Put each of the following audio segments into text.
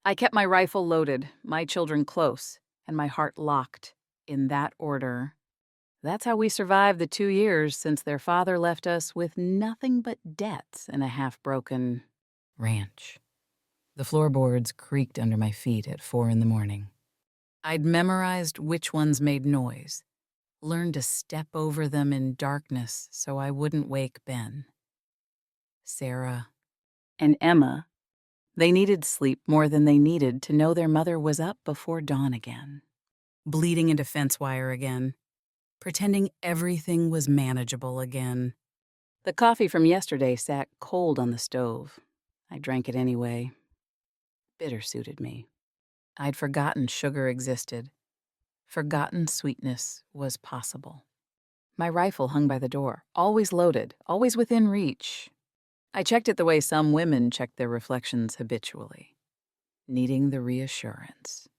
I kept my rifle loaded, my children close, and my heart locked, in that order. That's how we survived the 2 years since their father left us with nothing but debts and a half-broken ranch. The floorboards creaked under my feet at 4 in the morning. I'd memorized which ones made noise, learned to step over them in darkness so I wouldn't wake Ben. Sarah and Emma, they needed sleep more than they needed to know their mother was up before dawn again, bleeding into fence wire again, pretending everything was manageable again. The coffee from yesterday sat cold on the stove. I drank it anyway. Bitter suited me. I'd forgotten sugar existed. Forgotten sweetness was possible. My rifle hung by the door, always loaded, always within reach. I checked it the way some women check their reflections habitually, needing the reassurance.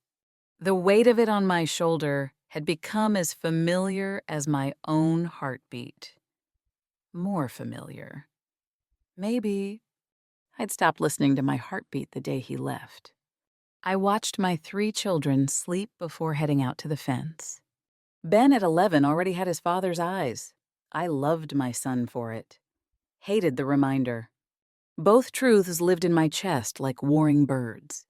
The weight of it on my shoulder had become as familiar as my own heartbeat. More familiar. Maybe I'd stopped listening to my heartbeat the day he left. I watched my 3 children sleep before heading out to the fence. Ben at 11 already had his father's eyes. I loved my son for it. Hated the reminder. Both truths lived in my chest like warring birds.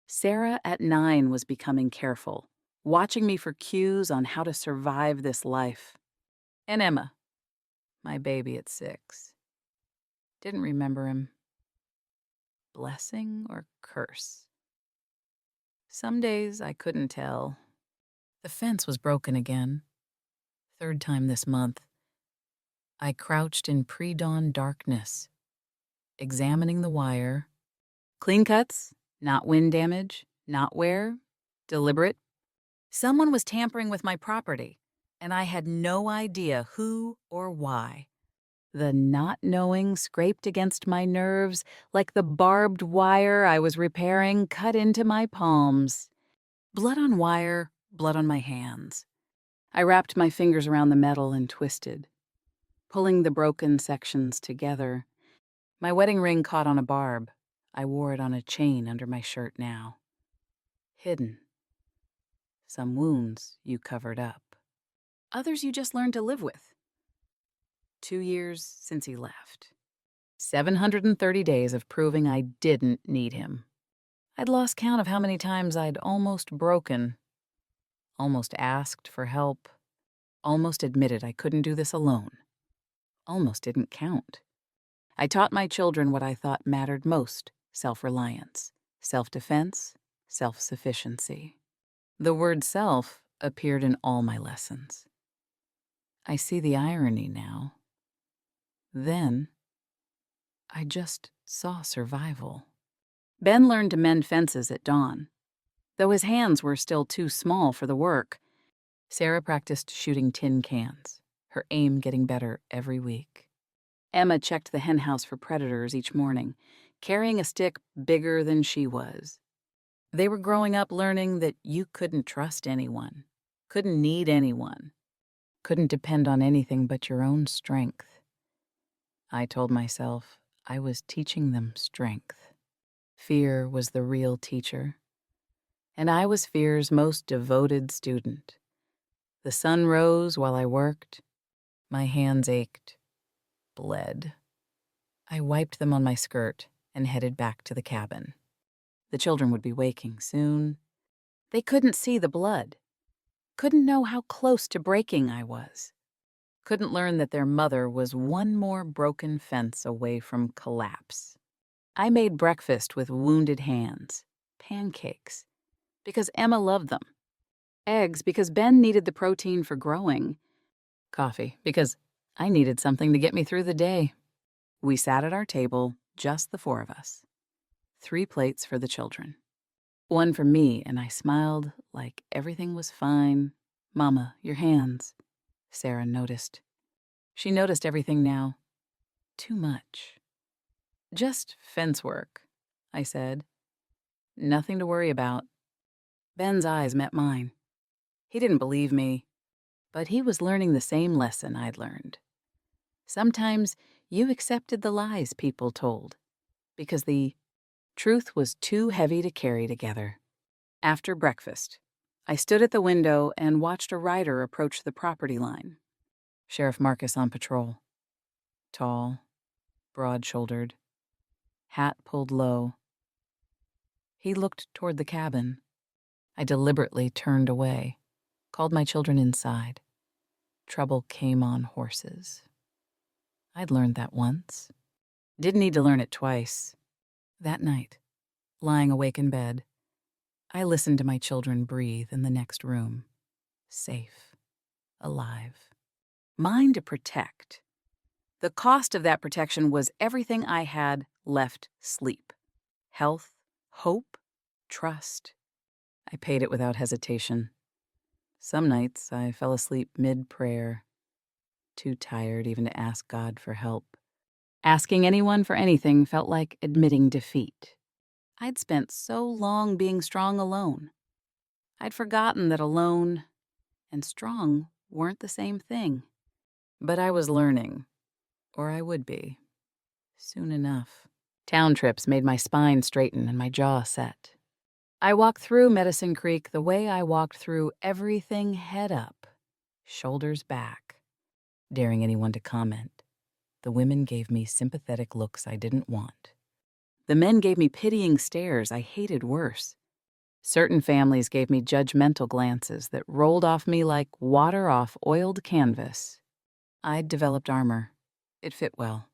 Sarah at 9 was becoming careful, watching me for cues on how to survive this life. And Emma, my baby at 6. Didn't remember him. Blessing or curse? Some days I couldn't tell. The fence was broken again. 3rd time this month. I crouched in pre-dawn darkness, examining the wire. Clean cuts, not wind damage, not wear, deliberate. Someone was tampering with my property, and I had no idea who or why. The not knowing scraped against my nerves like the barbed wire I was repairing cut into my palms. Blood on wire, blood on my hands. I wrapped my fingers around the metal and twisted, pulling the broken sections together. My wedding ring caught on a barb. I wore it on a chain under my shirt now. Hidden. Some wounds you covered up. Others you just learned to live with. 2 years since he left. 730 days of proving I didn't need him. I'd lost count of how many times I'd almost broken, almost asked for help, almost admitted I couldn't do this alone, almost didn't count. I taught my children what I thought mattered most: self-reliance, self-defense, self-sufficiency. The word self appeared in all my lessons. I see the irony now. Then, I just saw survival. Ben learned to mend fences at dawn. Though his hands were still too small for the work, Sarah practiced shooting tin cans, her aim getting better every week. Emma checked the henhouse for predators each morning, carrying a stick bigger than she was. They were growing up learning that you couldn't trust anyone, couldn't need anyone, couldn't depend on anything but your own strength. I told myself I was teaching them strength. Fear was the real teacher, and I was fear's most devoted student. The sun rose while I worked. My hands ached, bled. I wiped them on my skirt and headed back to the cabin. The children would be waking soon. They couldn't see the blood, couldn't know how close to breaking I was, couldn't learn that their mother was one more broken fence away from collapse. I made breakfast with wounded hands, pancakes, because Emma loved them, eggs because Ben needed the protein for growing, coffee because I needed something to get me through the day. We sat at our table, just the 4 of us. 3 plates for the children. 1 for me, and I smiled like everything was fine. Mama, your hands. Sarah noticed. She noticed everything now. Too much. Just fence work, I said. Nothing to worry about. Ben's eyes met mine. He didn't believe me, but he was learning the same lesson I'd learned. Sometimes you accepted the lies people told, because the Truth was too heavy to carry together. After breakfast, I stood at the window and watched a rider approach the property line. Sheriff Marcus on patrol. Tall, broad-shouldered, hat pulled low. He looked toward the cabin. I deliberately turned away, called my children inside. Trouble came on horses. I'd learned that once. Didn't need to learn it twice. That night, lying awake in bed, I listened to my children breathe in the next room. Safe. Alive. Mine to protect. The cost of that protection was everything I had left sleep. Health, hope, trust. I paid it without hesitation. Some nights I fell asleep mid-prayer, too tired even to ask God for help. Asking anyone for anything felt like admitting defeat. I'd spent so long being strong alone. I'd forgotten that alone and strong weren't the same thing. But I was learning, or I would be, soon enough. Town trips made my spine straighten and my jaw set. I walked through Medicine Creek the way I walked through everything head up, shoulders back, daring anyone to comment. The women gave me sympathetic looks I didn't want. The men gave me pitying stares I hated worse. Certain families gave me judgmental glances that rolled off me like water off oiled canvas. I'd developed armor. It fit well.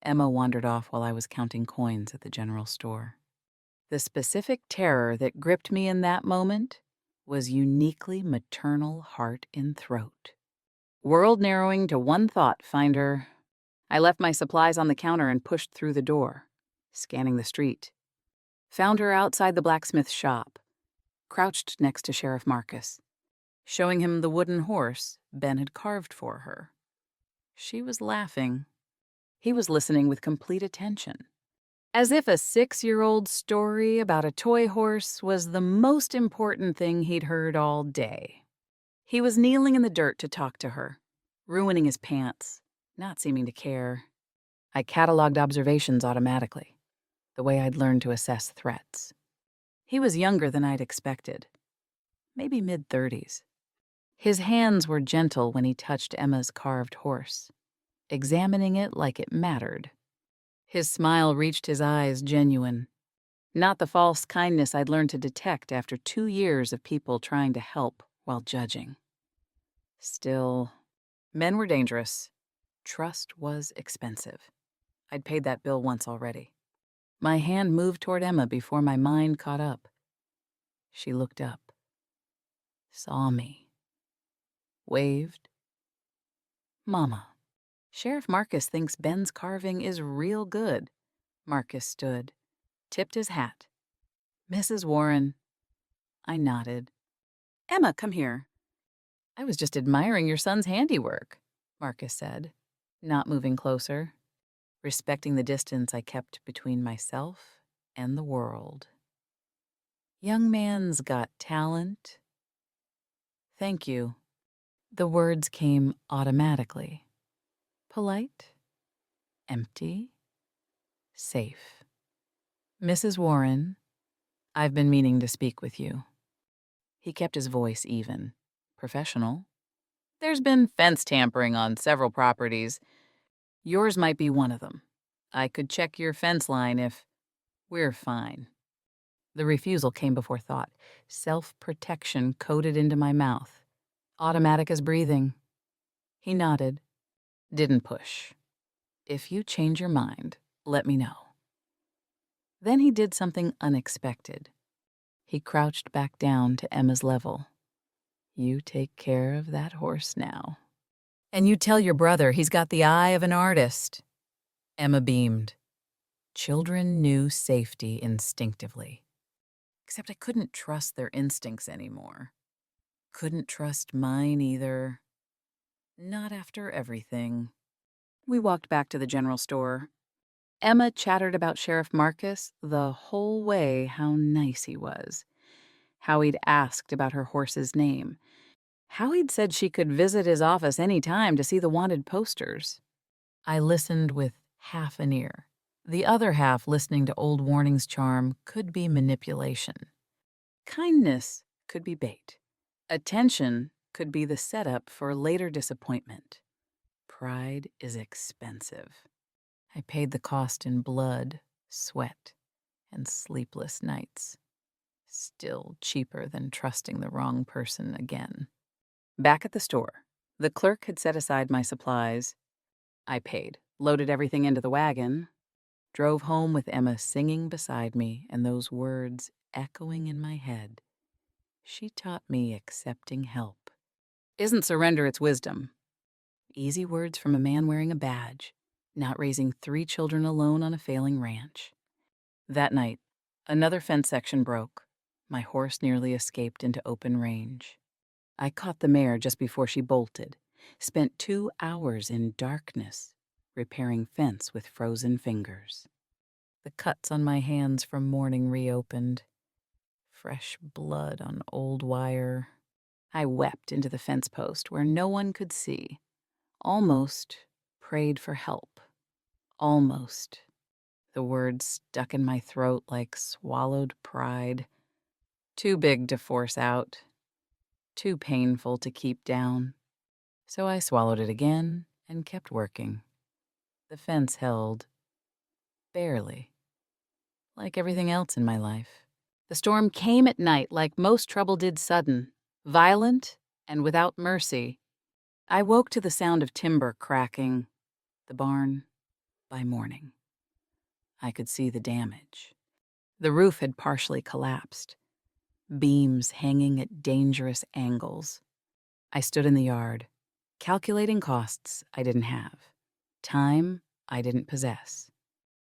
Emma wandered off while I was counting coins at the general store. The specific terror that gripped me in that moment was uniquely maternal heart in throat. World narrowing to one thought, finder. I left my supplies on the counter and pushed through the door, scanning the street. Found her outside the blacksmith shop, crouched next to Sheriff Marcus, showing him the wooden horse Ben had carved for her. She was laughing. He was listening with complete attention, as if a 6-year-old story about a toy horse was the most important thing he'd heard all day. He was kneeling in the dirt to talk to her, ruining his pants, not seeming to care. I cataloged observations automatically, the way I'd learned to assess threats. He was younger than I'd expected, maybe mid-30s. His hands were gentle when he touched Emma's carved horse, examining it like it mattered. His smile reached his eyes genuine, not the false kindness I'd learned to detect after 2 years of people trying to help while judging. Still, men were dangerous. Trust was expensive. I'd paid that bill once already. My hand moved toward Emma before my mind caught up. She looked up, saw me, waved. Mama. Sheriff Marcus thinks Ben's carving is real good. Marcus stood, tipped his hat. Mrs. Warren. I nodded. Emma, come here. I was just admiring your son's handiwork, Marcus said, not moving closer, respecting the distance I kept between myself and the world. Young man's got talent. Thank you. The words came automatically. Polite, empty, safe. Mrs. Warren, I've been meaning to speak with you. He kept his voice even, professional. There's been fence tampering on several properties. Yours might be one of them. I could check your fence line if we're fine. The refusal came before thought. Self-protection coded into my mouth. Automatic as breathing. He nodded. Didn't push. If you change your mind, let me know. Then he did something unexpected. He crouched back down to Emma's level. You take care of that horse now. And you tell your brother he's got the eye of an artist. Emma beamed. Children knew safety instinctively. Except I couldn't trust their instincts anymore. Couldn't trust mine either. Not after everything. We walked back to the general store. Emma chattered about Sheriff Marcus the whole way how nice he was. How he'd asked about her horse's name. How he'd said she could visit his office any time to see the wanted posters. I listened with half an ear, The other half, listening to old warnings charm, could be manipulation. Kindness could be bait. Attention could be the setup for later disappointment. Pride is expensive. I paid the cost in blood, sweat, and sleepless nights. Still cheaper than trusting the wrong person again. Back at the store, the clerk had set aside my supplies. I paid, loaded everything into the wagon, drove home with Emma singing beside me and those words echoing in my head. She taught me accepting help isn't surrender, it's wisdom. Easy words from a man wearing a badge, not raising 3 children alone on a failing ranch. That night, another fence section broke. My horse nearly escaped into open range. I caught the mare just before she bolted, spent 2 hours in darkness, repairing fence with frozen fingers. The cuts on my hands from mourning reopened. Fresh blood on old wire. I wept into the fence post where no one could see. Almost prayed for help. Almost. The words stuck in my throat like swallowed pride. Too big to force out. Too painful to keep down. So I swallowed it again and kept working. The fence held. Barely. Like everything else in my life. The storm came at night like most trouble did sudden, violent and without mercy. I woke to the sound of timber cracking. The barn by morning. I could see the damage. The roof had partially collapsed. Beams hanging at dangerous angles. I stood in the yard, calculating costs I didn't have, time I didn't possess,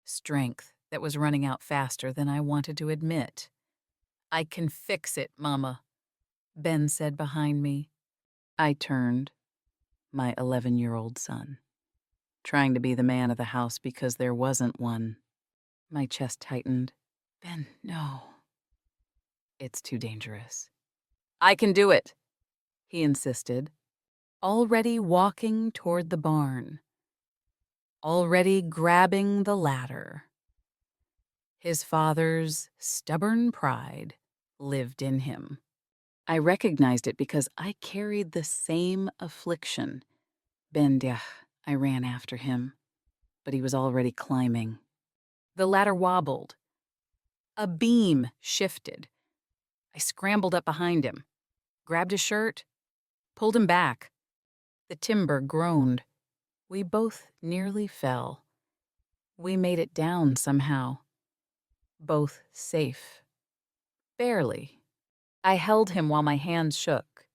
strength that was running out faster than I wanted to admit. "I can fix it, Mama," Ben said behind me. I turned, my 11-year-old son, trying to be the man of the house because there wasn't one. My chest tightened. "Ben, no. It's too dangerous." "I can do it," he insisted, already walking toward the barn, already grabbing the ladder. His father's stubborn pride lived in him. I recognized it because I carried the same affliction. I ran after him, but he was already climbing. The ladder wobbled. A beam shifted. I scrambled up behind him, grabbed his shirt, pulled him back. The timber groaned. We both nearly fell. We made it down somehow. Both safe. Barely. I held him while my hands shook.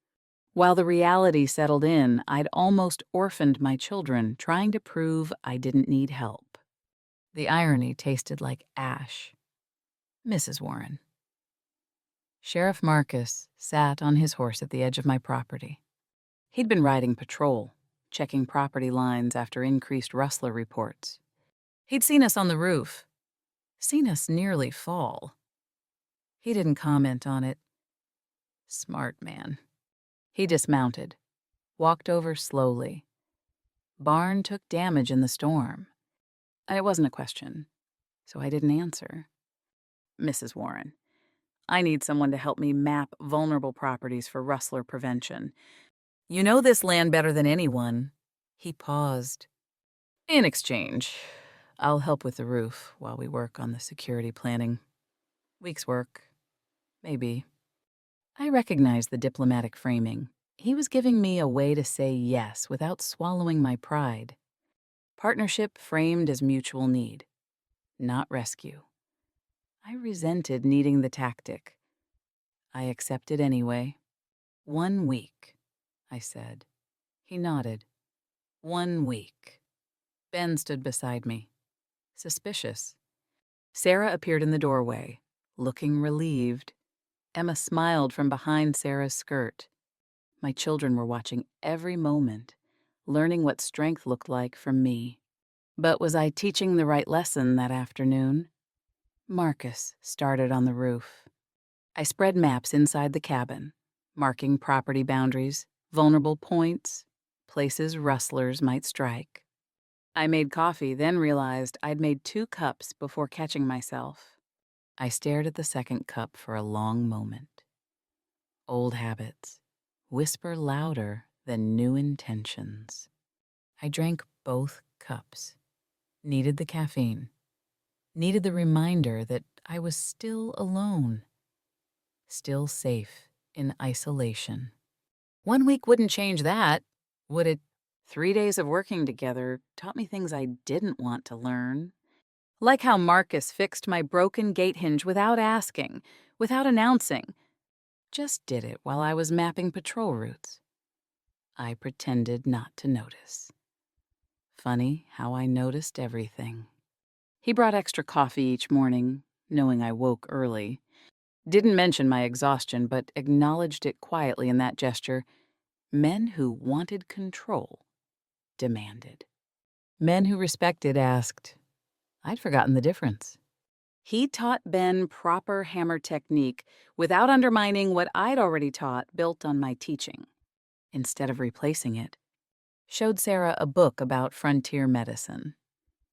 While the reality settled in, I'd almost orphaned my children, trying to prove I didn't need help. The irony tasted like ash. Mrs. Warren. Sheriff Marcus sat on his horse at the edge of my property. He'd been riding patrol, checking property lines after increased rustler reports. He'd seen us on the roof, seen us nearly fall. He didn't comment on it. Smart man. He dismounted, walked over slowly. Barn took damage in the storm. It wasn't a question, so I didn't answer. "Mrs. Warren, I need someone to help me map vulnerable properties for rustler prevention. You know this land better than anyone." He paused. "In exchange, I'll help with the roof while we work on the security planning. Week's work, maybe." I recognized the diplomatic framing. He was giving me a way to say yes without swallowing my pride. Partnership framed as mutual need, not rescue. I resented needing the tactic. I accepted anyway. 1 week, I said. He nodded. 1 week. Ben stood beside me, suspicious. Sarah appeared in the doorway, looking relieved. Emma smiled from behind Sarah's skirt. My children were watching every moment, learning what strength looked like from me. But was I teaching the right lesson that afternoon? Marcus started on the roof. I spread maps inside the cabin, marking property boundaries, vulnerable points, places rustlers might strike. I made coffee, then realized I'd made 2 cups before catching myself. I stared at the second cup for a long moment. Old habits whisper louder than new intentions. I drank both cups. Needed the caffeine. Needed the reminder that I was still alone. Still safe in isolation. 1 week wouldn't change that, would it? 3 days of working together taught me things I didn't want to learn. Like how Marcus fixed my broken gate hinge without asking, without announcing. Just did it while I was mapping patrol routes. I pretended not to notice. Funny how I noticed everything. He brought extra coffee each morning, knowing I woke early. Didn't mention my exhaustion, but acknowledged it quietly in that gesture. Men who wanted control demanded. Men who respected asked. I'd forgotten the difference. He taught Ben proper hammer technique without undermining what I'd already taught built on my teaching. Instead of replacing it, showed Sarah a book about frontier medicine,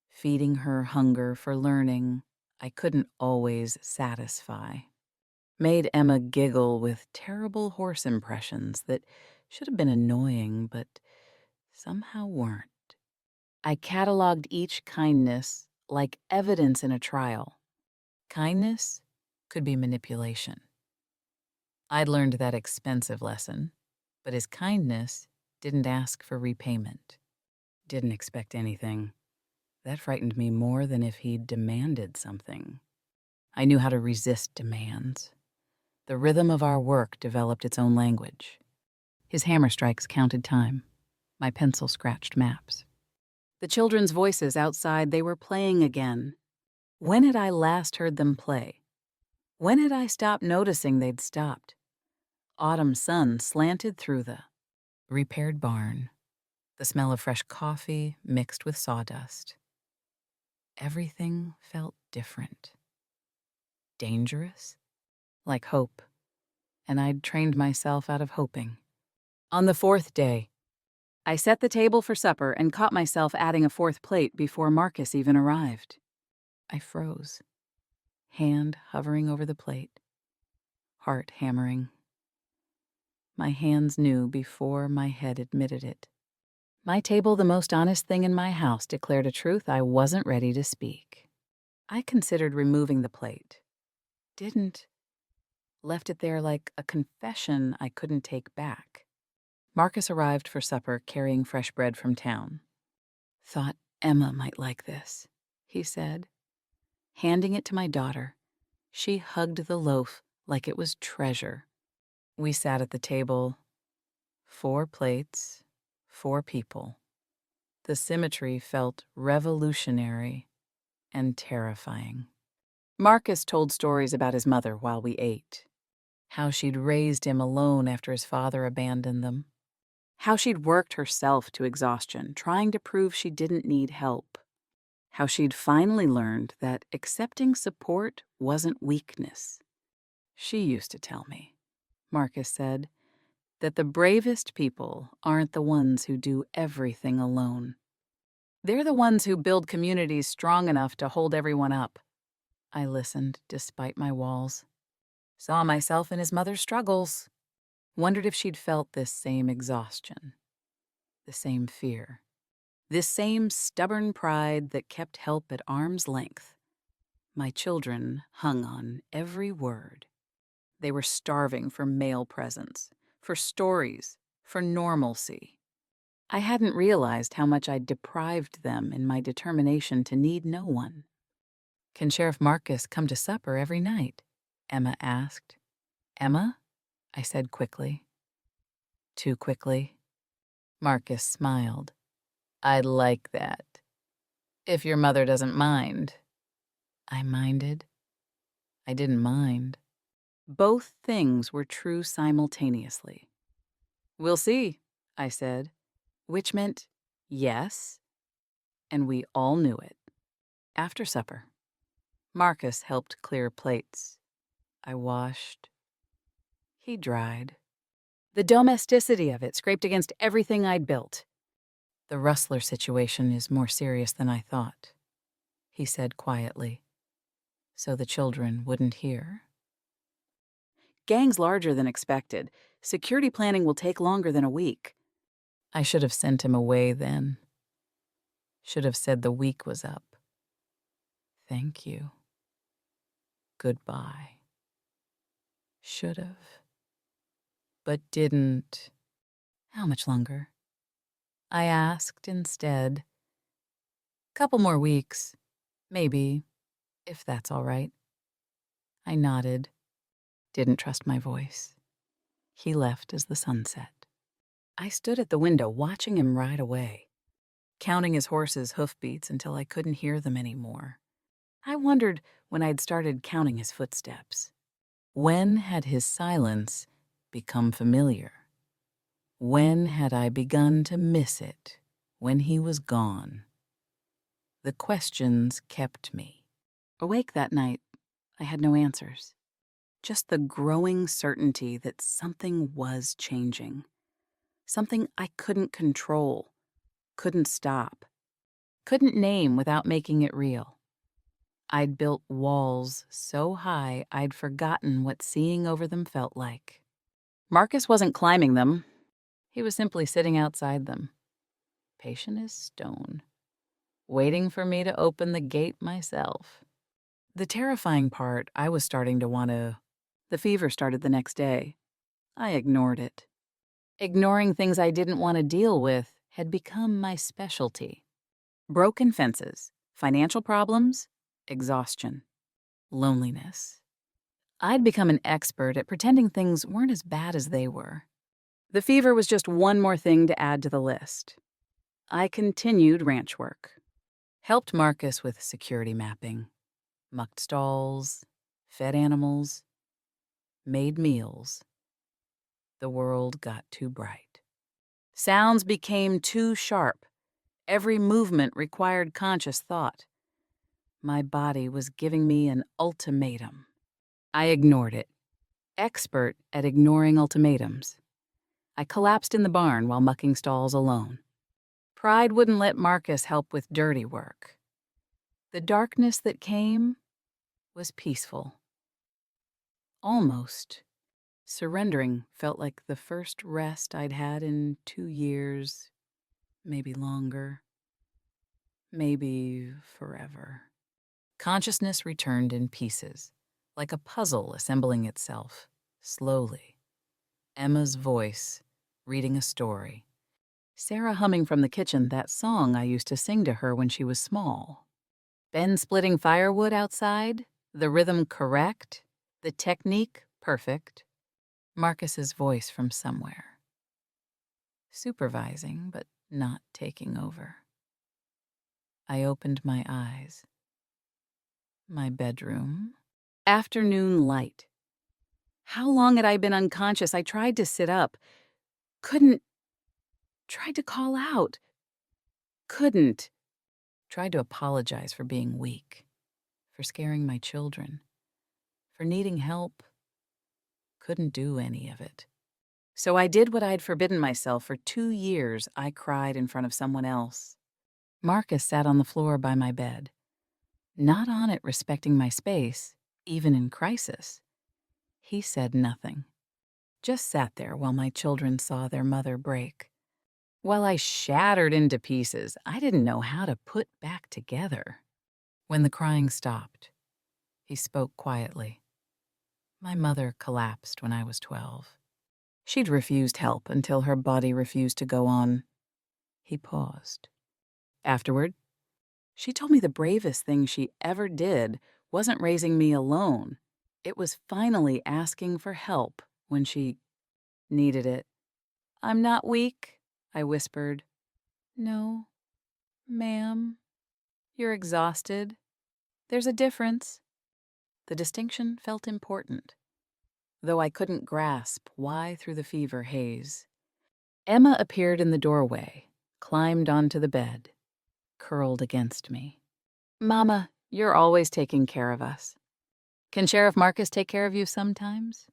feeding her hunger for learning I couldn't always satisfy. Made Emma giggle with terrible horse impressions that should have been annoying but somehow weren't. I cataloged each kindness like evidence in a trial. Kindness could be manipulation. I'd learned that expensive lesson, but his kindness didn't ask for repayment. Didn't expect anything. That frightened me more than if he'd demanded something. I knew how to resist demands. The rhythm of our work developed its own language. His hammer strikes counted time. My pencil scratched maps. The children's voices outside, they were playing again. When had I last heard them play? When had I stopped noticing they'd stopped? Autumn sun slanted through the repaired barn, the smell of fresh coffee mixed with sawdust. Everything felt different. Dangerous? Like hope. And I'd trained myself out of hoping. On the 4th day, I set the table for supper and caught myself adding a 4th plate before Marcus even arrived. I froze, hand hovering over the plate, heart hammering. My hands knew before my head admitted it. My table, the most honest thing in my house, declared a truth I wasn't ready to speak. I considered removing the plate. Didn't. Left it there like a confession I couldn't take back. Marcus arrived for supper carrying fresh bread from town. Thought Emma might like this, he said. Handing it to my daughter, she hugged the loaf like it was treasure. We sat at the table, 4 plates, 4 people. The symmetry felt revolutionary and terrifying. Marcus told stories about his mother while we ate. How she'd raised him alone after his father abandoned them. How she'd worked herself to exhaustion, trying to prove she didn't need help. How she'd finally learned that accepting support wasn't weakness. She used to tell me, Marcus said, that the bravest people aren't the ones who do everything alone. They're the ones who build communities strong enough to hold everyone up. I listened despite my walls. Saw myself in his mother's struggles. Wondered if she'd felt this same exhaustion, the same fear, this same stubborn pride that kept help at arm's length. My children hung on every word. They were starving for male presence, for stories, for normalcy. I hadn't realized how much I'd deprived them in my determination to need no one. Can Sheriff Marcus come to supper every night? Emma asked. Emma? I said quickly. Too quickly. Marcus smiled. I'd like that. If your mother doesn't mind. I minded. I didn't mind. Both things were true simultaneously. We'll see, I said, which meant yes, and we all knew it. After supper, Marcus helped clear plates. I washed. He dried. The domesticity of it scraped against everything I'd built. "The rustler situation is more serious than I thought," he said quietly, so the children wouldn't hear. "Gang's larger than expected. Security planning will take longer than a week." I should have sent him away then. Should have said the week was up. Thank you. Goodbye. Should have. But didn't. How much longer? I asked instead. Couple more weeks. Maybe, if that's all right. I nodded. Didn't trust my voice. He left as the sun set. I stood at the window watching him ride away, counting his horse's hoofbeats until I couldn't hear them anymore. I wondered when I'd started counting his footsteps. When had his silence become familiar? When had I begun to miss it when he was gone? The questions kept me. Awake that night, I had no answers. Just the growing certainty that something was changing. Something I couldn't control, couldn't stop, couldn't name without making it real. I'd built walls so high I'd forgotten what seeing over them felt like. Marcus wasn't climbing them. He was simply sitting outside them, patient as stone, waiting for me to open the gate myself. The terrifying part, I was starting to want to. The fever started the next day. I ignored it. Ignoring things I didn't want to deal with had become my specialty. Broken fences, financial problems, exhaustion, loneliness. I'd become an expert at pretending things weren't as bad as they were. The fever was just one more thing to add to the list. I continued ranch work. Helped Marcus with security mapping, mucked stalls, fed animals, made meals. The world got too bright. Sounds became too sharp. Every movement required conscious thought. My body was giving me an ultimatum. I ignored it. Expert at ignoring ultimatums. I collapsed in the barn while mucking stalls alone. Pride wouldn't let Marcus help with dirty work. The darkness that came was peaceful. Almost. Surrendering felt like the first rest I'd had in 2 years, maybe longer, maybe forever. Consciousness returned in pieces, like a puzzle assembling itself, slowly. Emma's voice, reading a story. Sarah humming from the kitchen that song I used to sing to her when she was small. Ben splitting firewood outside, the rhythm correct, the technique perfect. Marcus's voice from somewhere. Supervising, but not taking over. I opened my eyes. My bedroom. Afternoon light. How long had I been unconscious? I tried to sit up. Couldn't. Tried to call out. Couldn't. Tried to apologize for being weak, for scaring my children, for needing help. Couldn't do any of it. So I did what I'd forbidden myself for 2 years. I cried in front of someone else. Marcus sat on the floor by my bed, not on it respecting my space, even in crisis. He said nothing, just sat there while my children saw their mother break. While I shattered into pieces I didn't know how to put back together. When the crying stopped, he spoke quietly. My mother collapsed when I was 12. She'd refused help until her body refused to go on. He paused. Afterward, she told me the bravest thing she ever did wasn't raising me alone. It was finally asking for help when she needed it. "I'm not weak," I whispered. "No, ma'am. You're exhausted. There's a difference." The distinction felt important, though I couldn't grasp why through the fever haze. Emma appeared in the doorway, climbed onto the bed, curled against me. "Mama, you're always taking care of us. Can Sheriff Marcus take care of you sometimes?"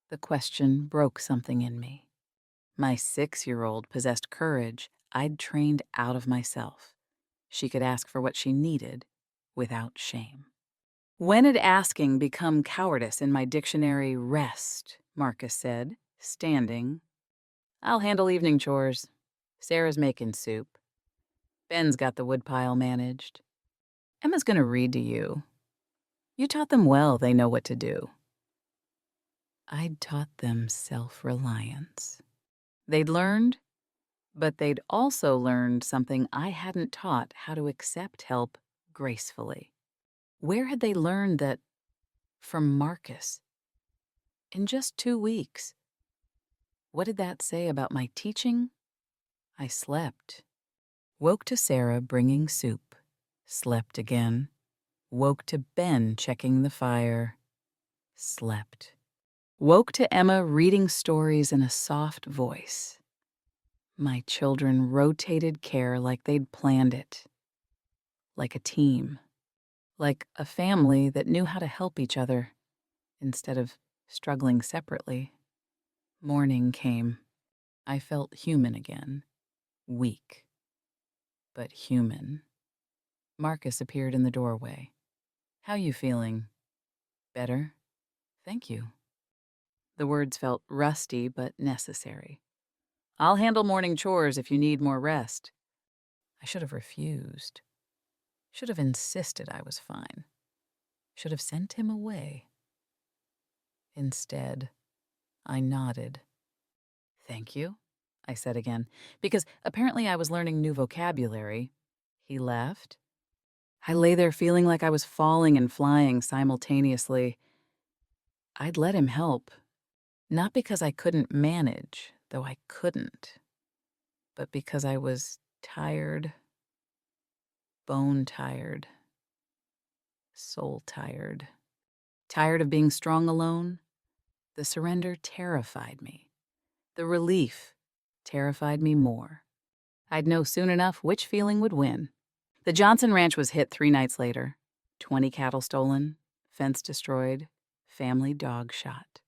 The question broke something in me. My 6-year-old possessed courage I'd trained out of myself. She could ask for what she needed without shame. When had asking become cowardice in my dictionary? Rest, Marcus said, standing. I'll handle evening chores. Sarah's making soup. Ben's got the woodpile managed. Emma's gonna read to you. You taught them well, they know what to do. I'd taught them self-reliance. They'd learned, but they'd also learned something I hadn't taught: how to accept help gracefully. Where had they learned that? From Marcus. In just 2 weeks. What did that say about my teaching? I slept. Woke to Sarah bringing soup. Slept again. Woke to Ben checking the fire. Slept. Woke to Emma reading stories in a soft voice. My children rotated care like they'd planned it. Like a team. Like a family that knew how to help each other instead of struggling separately. Morning came. I felt human again. Weak. But human. Marcus appeared in the doorway. How you feeling? Better? Thank you. The words felt rusty but necessary. I'll handle morning chores if you need more rest. I should have refused. Should have insisted I was fine. Should have sent him away. Instead, I nodded. Thank you, I said again, because apparently I was learning new vocabulary. He left. I lay there feeling like I was falling and flying simultaneously. I'd let him help. Not because I couldn't manage, though I couldn't, but because I was tired, bone tired, soul tired. Tired of being strong alone? The surrender terrified me. The relief terrified me more. I'd know soon enough which feeling would win. The Johnson Ranch was hit 3 nights later. 20 cattle stolen, fence destroyed, family dog shot.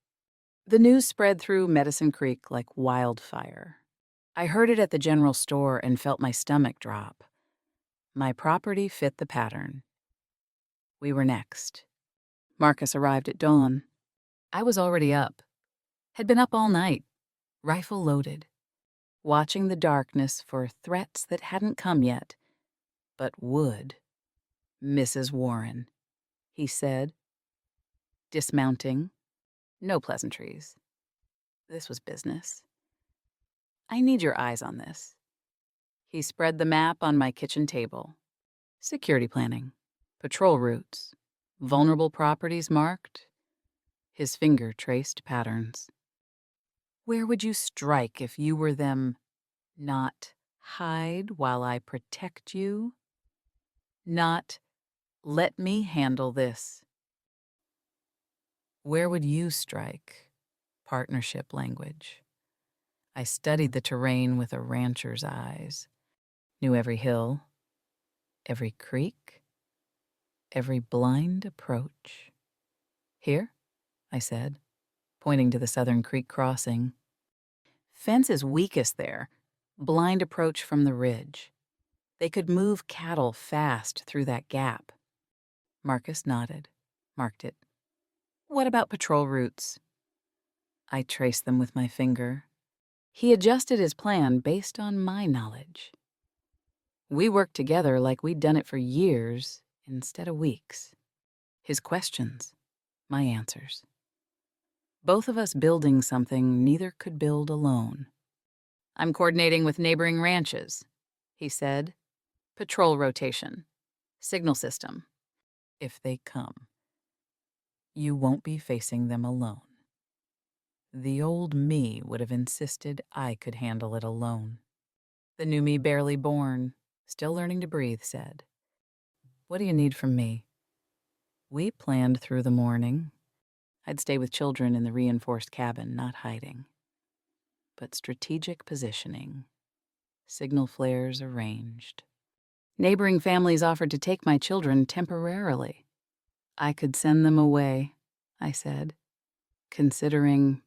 The news spread through Medicine Creek like wildfire. I heard it at the general store and felt my stomach drop. My property fit the pattern. We were next. Marcus arrived at dawn. I was already up. Had been up all night, rifle loaded, watching the darkness for threats that hadn't come yet, but would. Mrs. Warren, he said, dismounting. No pleasantries. This was business. I need your eyes on this. He spread the map on my kitchen table. Security planning, patrol routes, vulnerable properties marked. His finger traced patterns. Where would you strike if you were them? Not hide while I protect you? Not let me handle this. Where would you strike? Partnership language. I studied the terrain with a rancher's eyes. Knew every hill, every creek, every blind approach. Here, I said, pointing to the Southern Creek crossing. Fence is weakest there. Blind approach from the ridge. They could move cattle fast through that gap. Marcus nodded, marked it. What about patrol routes? I traced them with my finger. He adjusted his plan based on my knowledge. We worked together like we'd done it for years instead of weeks. His questions, my answers. Both of us building something neither could build alone. I'm coordinating with neighboring ranches, he said. Patrol rotation. Signal system. If they come, you won't be facing them alone. The old me would have insisted I could handle it alone. The new me, barely born, still learning to breathe, said, What do you need from me? We planned through the morning. I'd stay with children in the reinforced cabin, not hiding. But strategic positioning. Signal flares arranged. Neighboring families offered to take my children temporarily. I could send them away, I said, considering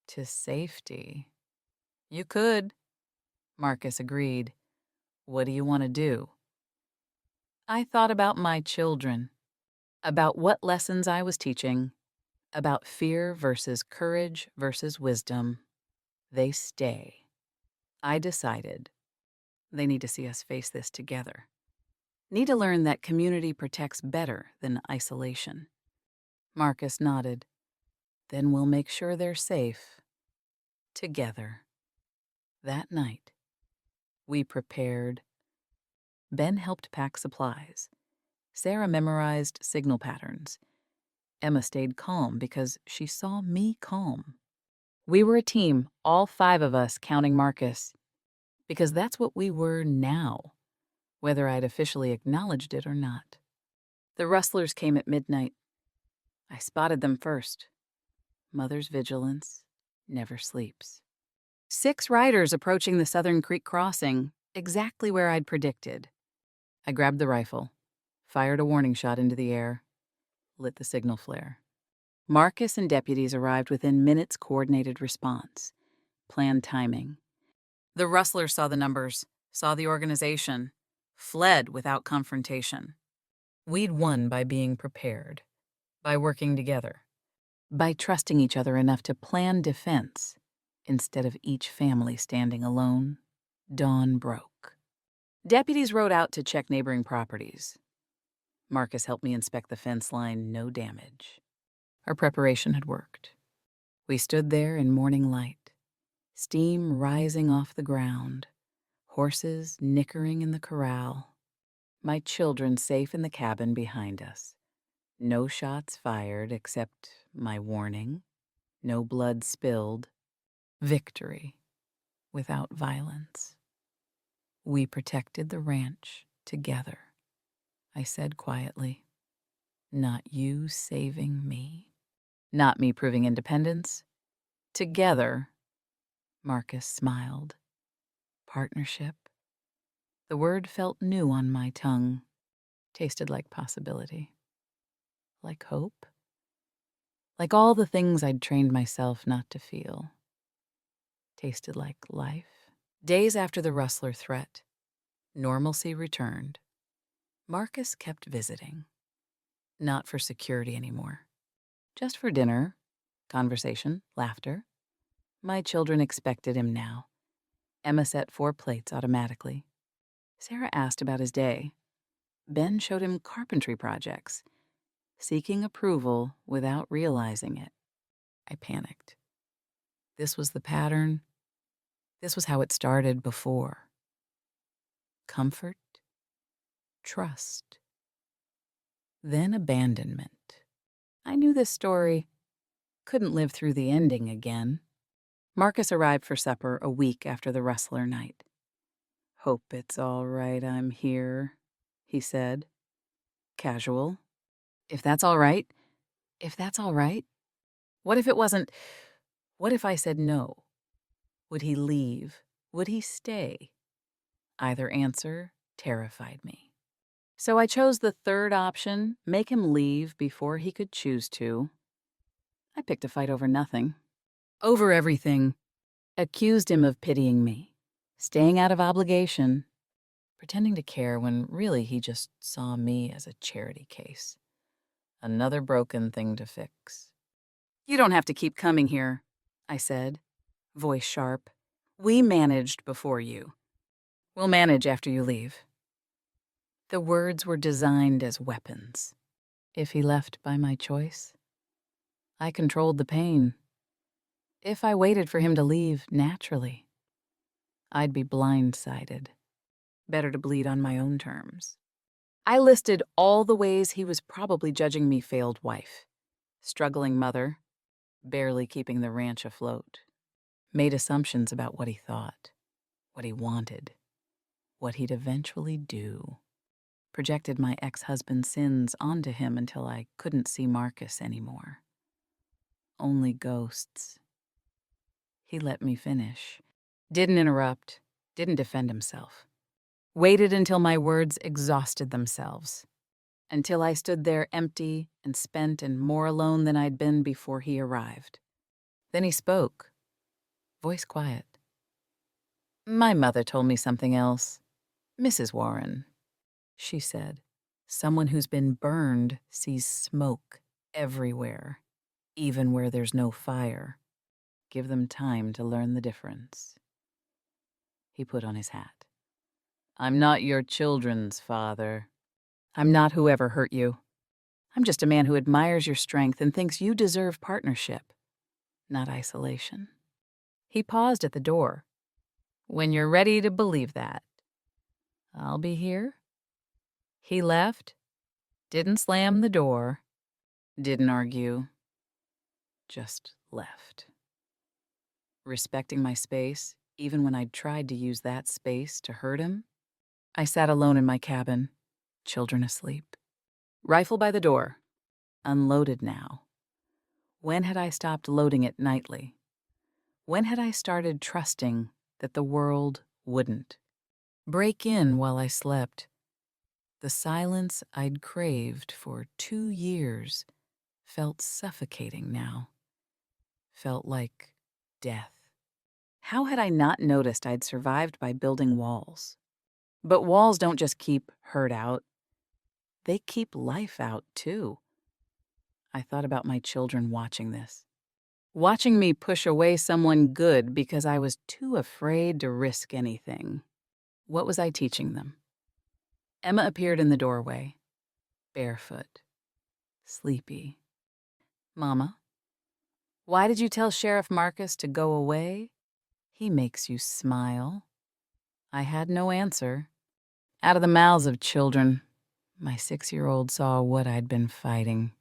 to safety. You could, Marcus agreed. What do you want to do? I thought about my children, about what lessons I was teaching, about fear versus courage versus wisdom. They stay. I decided they need to see us face this together. Need to learn that community protects better than isolation. Marcus nodded. Then we'll make sure they're safe. Together. That night, we prepared. Ben helped pack supplies. Sarah memorized signal patterns. Emma stayed calm because she saw me calm. We were a team, all 5 of us counting Marcus, because that's what we were now, whether I'd officially acknowledged it or not. The rustlers came at midnight. I spotted them first. Mother's vigilance never sleeps. 6 riders approaching the Southern Creek crossing, exactly where I'd predicted. I grabbed the rifle, fired a warning shot into the air, lit the signal flare. Marcus and deputies arrived within minutes' coordinated response. Planned timing. The rustlers saw the numbers, saw the organization, fled without confrontation. We'd won by being prepared, by working together, by trusting each other enough to plan defense instead of each family standing alone. Dawn broke. Deputies rode out to check neighboring properties. Marcus helped me inspect the fence line, no damage. Our preparation had worked. We stood there in morning light, steam rising off the ground, horses nickering in the corral, my children safe in the cabin behind us. No shots fired except my warning, no blood spilled. Victory without violence. We protected the ranch together, I said quietly. Not you saving me. Not me proving independence. Together, Marcus smiled. Partnership. The word felt new on my tongue, tasted like possibility. Like hope. Like all the things I'd trained myself not to feel. Tasted like life. Days after the rustler threat, normalcy returned. Marcus kept visiting. Not for security anymore. Just for dinner, conversation, laughter. My children expected him now. Emma set 4 plates automatically. Sarah asked about his day. Ben showed him carpentry projects, seeking approval without realizing it. I panicked. This was the pattern. This was how it started before. Comfort, trust, then abandonment. I knew this story. Couldn't live through the ending again. Marcus arrived for supper a week after the rustler night. Hope it's all right I'm here, he said. Casual. If that's all right? If that's all right? What if it wasn't? What if I said no? Would he leave? Would he stay? Either answer terrified me. So I chose the third option, make him leave before he could choose to. I picked a fight over nothing. Over everything. Accused him of pitying me, staying out of obligation, pretending to care when really he just saw me as a charity case. Another broken thing to fix. You don't have to keep coming here, I said, voice sharp. We managed before you. We'll manage after you leave. The words were designed as weapons. If he left by my choice, I controlled the pain. If I waited for him to leave naturally, I'd be blindsided. Better to bleed on my own terms. I listed all the ways he was probably judging me failed wife. Struggling mother, barely keeping the ranch afloat. Made assumptions about what he thought, what he wanted, what he'd eventually do. Projected my ex-husband's sins onto him until I couldn't see Marcus anymore. Only ghosts. He let me finish. Didn't interrupt, didn't defend himself. Waited until my words exhausted themselves. Until I stood there empty and spent and more alone than I'd been before he arrived. Then he spoke, voice quiet. My mother told me something else. Mrs. Warren, she said, someone who's been burned sees smoke everywhere, even where there's no fire. Give them time to learn the difference. He put on his hat. I'm not your children's father. I'm not whoever hurt you. I'm just a man who admires your strength and thinks you deserve partnership, not isolation. He paused at the door. When you're ready to believe that, I'll be here. He left, didn't slam the door, didn't argue, just left. Respecting my space, even when I'd tried to use that space to hurt him, I sat alone in my cabin, children asleep. Rifle by the door, unloaded now. When had I stopped loading it nightly? When had I started trusting that the world wouldn't break in while I slept? The silence I'd craved for 2 years felt suffocating now. Felt like death. How had I not noticed I'd survived by building walls? But walls don't just keep hurt out. They keep life out, too. I thought about my children watching this. Watching me push away someone good because I was too afraid to risk anything. What was I teaching them? Emma appeared in the doorway, barefoot, sleepy. Mama, why did you tell Sheriff Marcus to go away? He makes you smile. I had no answer. Out of the mouths of children, my 6-year-old saw what I'd been fighting.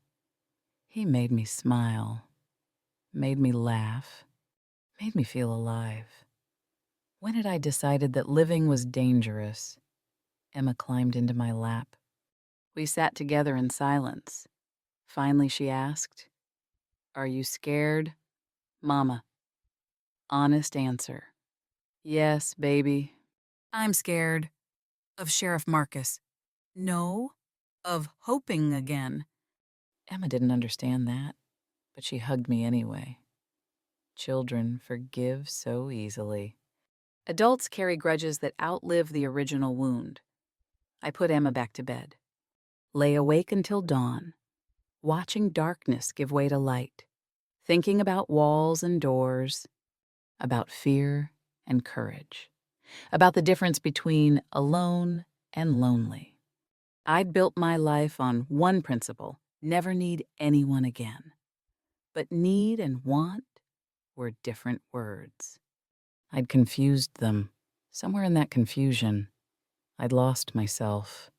He made me smile, made me laugh, made me feel alive. When had I decided that living was dangerous? Emma climbed into my lap. We sat together in silence. Finally, she asked, "Are you scared?" Mama. Honest answer. Yes, baby. I'm scared. Of Sheriff Marcus. No, of hoping again. Emma didn't understand that, but she hugged me anyway. Children forgive so easily. Adults carry grudges that outlive the original wound. I put Emma back to bed. Lay awake until dawn, watching darkness give way to light, thinking about walls and doors, about fear and courage, about the difference between alone and lonely. I'd built my life on one principle: never need anyone again. But need and want were different words. I'd confused them. Somewhere in that confusion, I'd lost myself.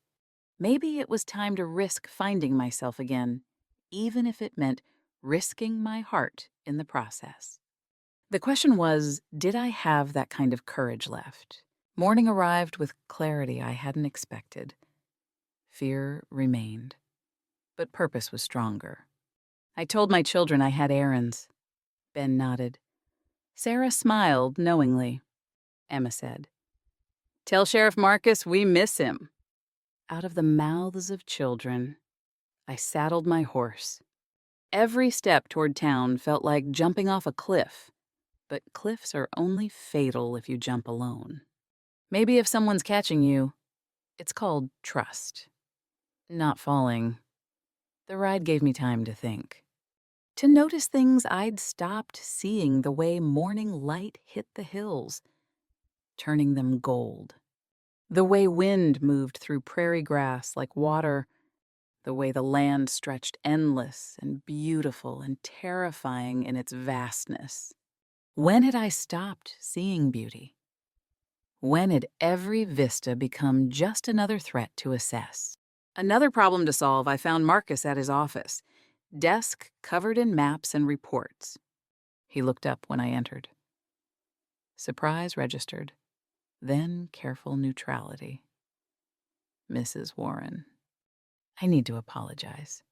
Maybe it was time to risk finding myself again, even if it meant risking my heart in the process. The question was, did I have that kind of courage left? Morning arrived with clarity I hadn't expected. Fear remained, but purpose was stronger. I told my children I had errands. Ben nodded. Sarah smiled knowingly. Emma said, "Tell Sheriff Marcus we miss him." Out of the mouths of children, I saddled my horse. Every step toward town felt like jumping off a cliff, but cliffs are only fatal if you jump alone. Maybe if someone's catching you, it's called trust. Not falling. The ride gave me time to think. To notice things I'd stopped seeing, the way morning light hit the hills, turning them gold. The way wind moved through prairie grass like water. The way the land stretched endless and beautiful and terrifying in its vastness. When had I stopped seeing beauty? When had every vista become just another threat to assess? Another problem to solve, I found Marcus at his office, desk covered in maps and reports. He looked up when I entered. Surprise registered, then careful neutrality. Mrs. Warren, I need to apologize.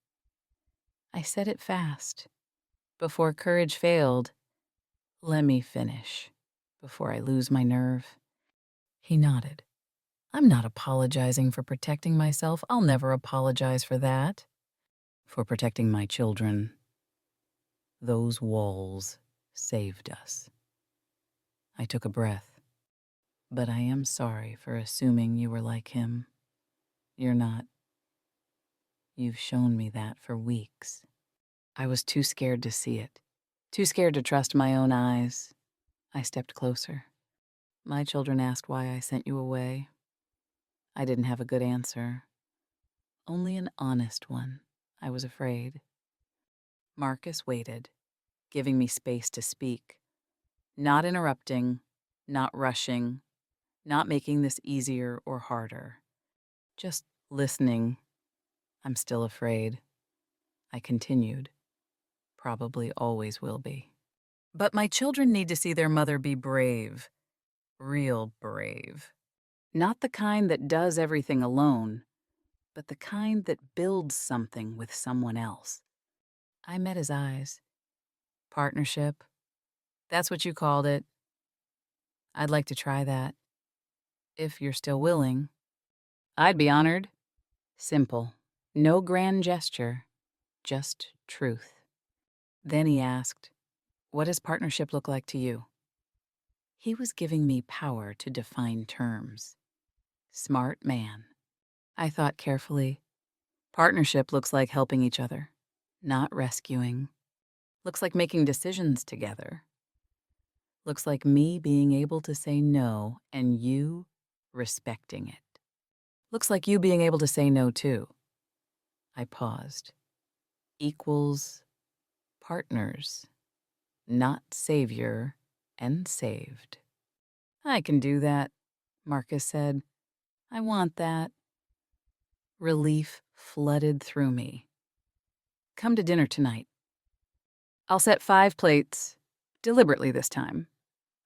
I said it fast. Before courage failed, let me finish, before I lose my nerve. He nodded. I'm not apologizing for protecting myself. I'll never apologize for that. For protecting my children. Those walls saved us. I took a breath. but I am sorry for assuming you were like him. You're not. You've shown me that for weeks. I was too scared to see it, too scared to trust my own eyes. I stepped closer. My children asked why I sent you away. I didn't have a good answer, only an honest one. I was afraid. Marcus waited, giving me space to speak, not interrupting, not rushing, not making this easier or harder. Just listening. I'm still afraid. I continued. Probably always will be. But my children need to see their mother be brave. Real brave. Not the kind that does everything alone, but the kind that builds something with someone else. I met his eyes. Partnership. That's what you called it. I'd like to try that. If you're still willing. I'd be honored. Simple. No grand gesture. Just truth. Then he asked, "What does partnership look like to you?" He was giving me power to define terms. Smart man. I thought carefully. Partnership looks like helping each other, not rescuing. Looks like making decisions together. Looks like me being able to say no and you respecting it. Looks like you being able to say no too. I paused. Equals partners, not savior and saved. I can do that, Marcus said. I want that. Relief flooded through me. Come to dinner tonight. I'll set 5 plates, deliberately this time.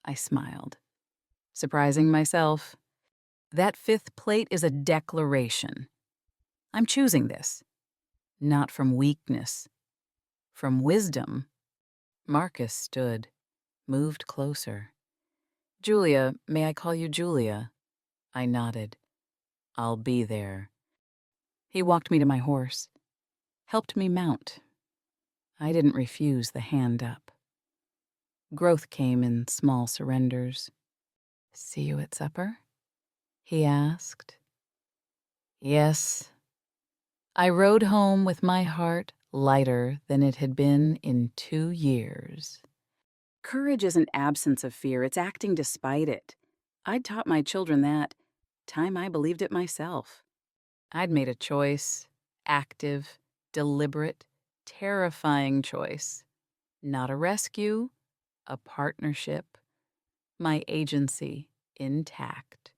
I smiled, surprising myself. That 5th plate is a declaration. I'm choosing this, not from weakness, from wisdom. Marcus stood, moved closer. Julia, may I call you Julia? I nodded. I'll be there. He walked me to my horse, helped me mount. I didn't refuse the hand up. Growth came in small surrenders. See you at supper? He asked. Yes. I rode home with my heart lighter than it had been in 2 years. Courage isn't absence of fear, it's acting despite it. I'd taught my children that, time I believed it myself. I'd made a choice, active, deliberate, terrifying choice. Not a rescue, a partnership. My agency intact.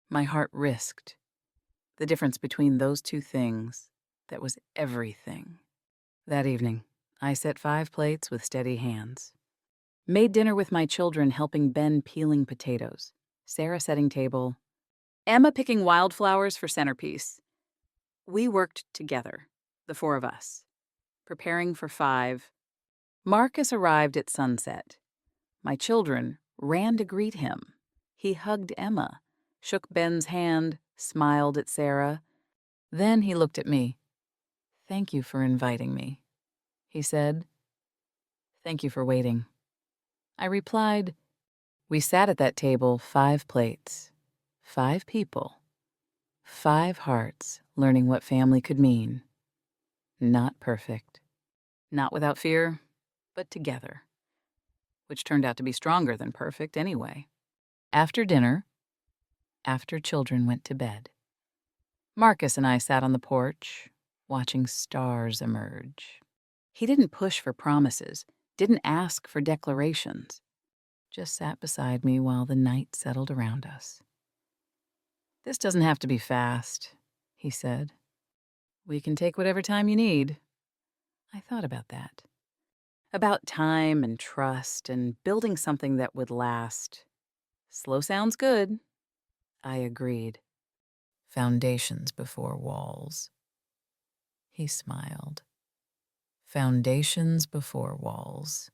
My heart risked. The difference between those two things, that was everything. That evening, I set 5 plates with steady hands. Made dinner with my children, helping Ben peeling potatoes, Sarah setting table, Emma picking wildflowers for centerpiece. We worked together, the 4 of us, preparing for 5. Marcus arrived at sunset. My children ran to greet him. He hugged Emma, shook Ben's hand, smiled at Sarah. Then he looked at me. Thank you for inviting me, he said. Thank you for waiting. I replied, we sat at that table 5 plates, 5 people, 5 hearts learning what family could mean. Not perfect, not without fear, but together, which turned out to be stronger than perfect anyway. After dinner, after children went to bed, Marcus and I sat on the porch, watching stars emerge. He didn't push for promises, didn't ask for declarations, just sat beside me while the night settled around us. This doesn't have to be fast, he said. We can take whatever time you need. I thought about that. About time and trust and building something that would last. Slow sounds good. I agreed. Foundations before walls. He smiled. Foundations before walls.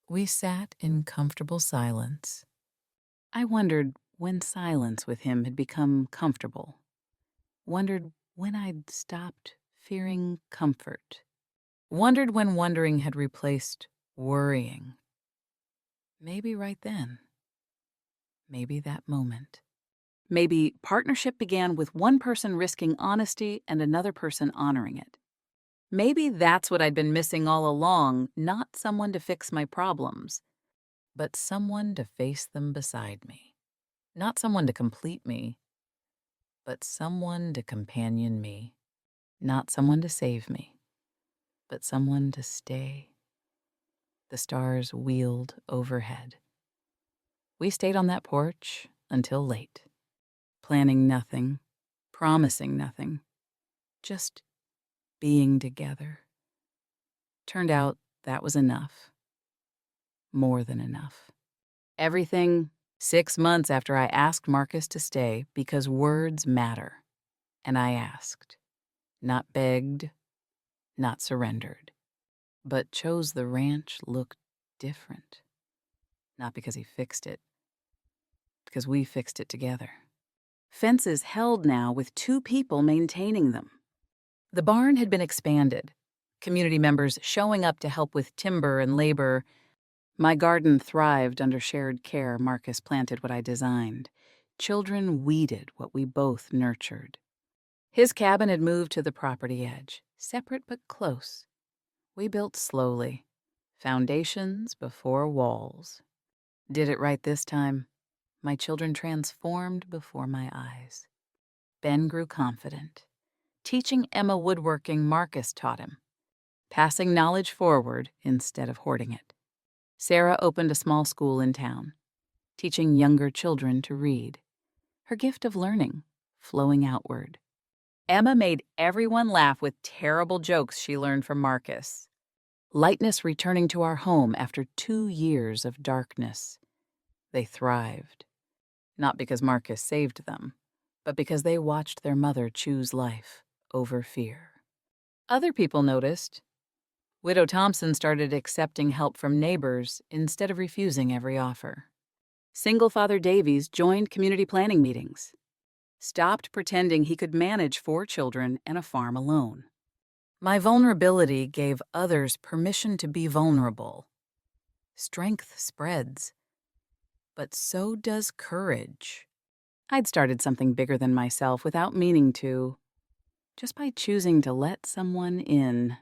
We sat in comfortable silence. I wondered when silence with him had become comfortable. Wondered when I'd stopped fearing comfort. Wondered when wondering had replaced worrying. Maybe right then. Maybe that moment. Maybe partnership began with one person risking honesty and another person honoring it. Maybe that's what I'd been missing all along, not someone to fix my problems. But someone to face them beside me. Not someone to complete me, but someone to companion me. Not someone to save me, but someone to stay. The stars wheeled overhead. We stayed on that porch until late, planning nothing, promising nothing, just being together. Turned out that was enough. More than enough. Everything 6 months after I asked Marcus to stay because words matter. And I asked, not begged, not surrendered, but chose the ranch looked different. Not because he fixed it, because we fixed it together. Fences held now with 2 people maintaining them. The barn had been expanded, community members showing up to help with timber and labor. My garden thrived under shared care. Marcus planted what I designed. Children weeded what we both nurtured. His cabin had moved to the property edge, separate but close. We built slowly, foundations before walls. Did it right this time. My children transformed before my eyes. Ben grew confident. Teaching Emma woodworking, Marcus taught him, passing knowledge forward instead of hoarding it. Sarah opened a small school in town, teaching younger children to read, her gift of learning flowing outward. Emma made everyone laugh with terrible jokes she learned from Marcus. Lightness returning to our home after 2 years of darkness. They thrived, not because Marcus saved them, but because they watched their mother choose life over fear. Other people noticed. Widow Thompson started accepting help from neighbors instead of refusing every offer. Single Father Davies joined community planning meetings, stopped pretending he could manage 4 children and a farm alone. My vulnerability gave others permission to be vulnerable. Strength spreads, but so does courage. I'd started something bigger than myself without meaning to, just by choosing to let someone in.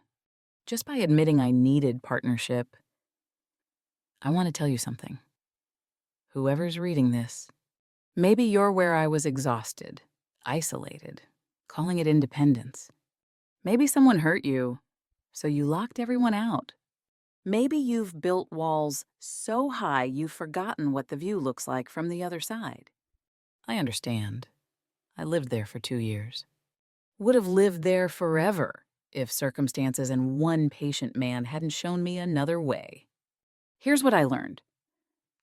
Just by admitting I needed partnership. I want to tell you something. Whoever's reading this, maybe you're where I was exhausted, isolated, calling it independence. Maybe someone hurt you, so you locked everyone out. Maybe you've built walls so high you've forgotten what the view looks like from the other side. I understand. I lived there for 2 years. Would have lived there forever if circumstances and one patient man hadn't shown me another way. Here's what I learned.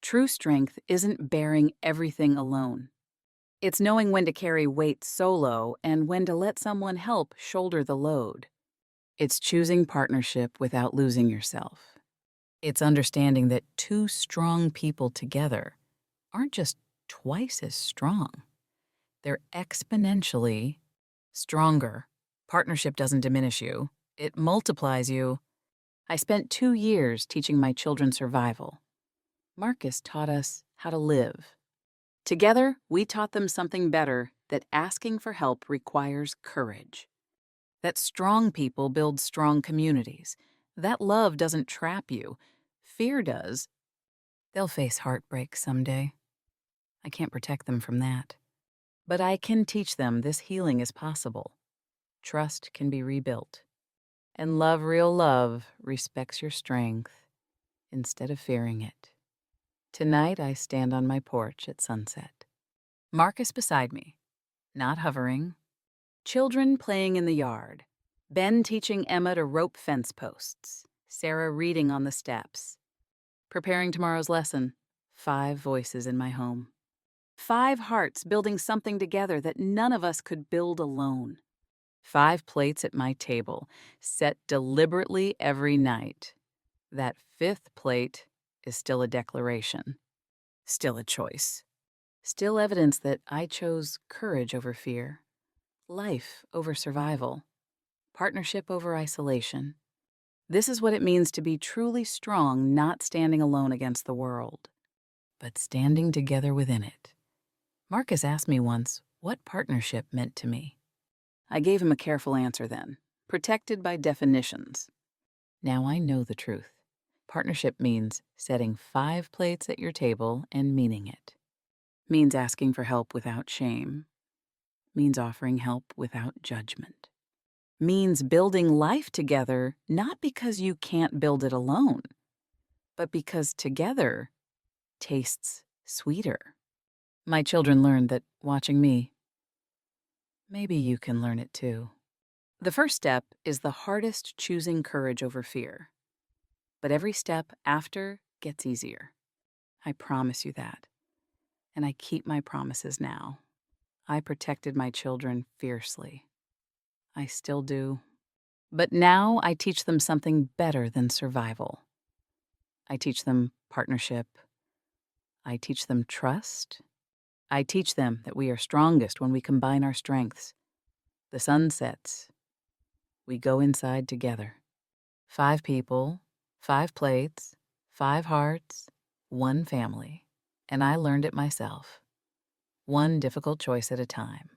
True strength isn't bearing everything alone. It's knowing when to carry weight solo and when to let someone help shoulder the load. It's choosing partnership without losing yourself. It's understanding that 2 strong people together aren't just twice as strong. They're exponentially stronger. Partnership doesn't diminish you. It multiplies you. I spent 2 years teaching my children survival. Marcus taught us how to live. Together, we taught them something better, that asking for help requires courage. That strong people build strong communities. That love doesn't trap you. Fear does. They'll face heartbreak someday. I can't protect them from that. But I can teach them this healing is possible. Trust can be rebuilt. And love, real love, respects your strength instead of fearing it. Tonight, I stand on my porch at sunset. Marcus beside me, not hovering. Children playing in the yard. Ben teaching Emma to rope fence posts. Sarah reading on the steps. Preparing tomorrow's lesson. 5 voices in my home. 5 hearts building something together that none of us could build alone. 5 plates at my table, set deliberately every night. That 5th plate is still a declaration. Still a choice. Still evidence that I chose courage over fear, life over survival, partnership over isolation. This is what it means to be truly strong, not standing alone against the world. but standing together within it. Marcus asked me once what partnership meant to me. I gave him a careful answer then, protected by definitions. Now I know the truth. Partnership means setting 5 plates at your table and meaning it. Means asking for help without shame. Means offering help without judgment. Means building life together, not because you can't build it alone, but because together tastes sweeter. My children learned that watching me. Maybe you can learn it too. The first step is the hardest, choosing courage over fear. But every step after gets easier. I promise you that. And I keep my promises now. I protected my children fiercely. I still do. But now I teach them something better than survival. I teach them partnership. I teach them trust. I teach them that we are strongest when we combine our strengths. The sun sets. We go inside together. 5 people, 5 plates, 5 hearts, 1 family. And I learned it myself. One difficult choice at a time.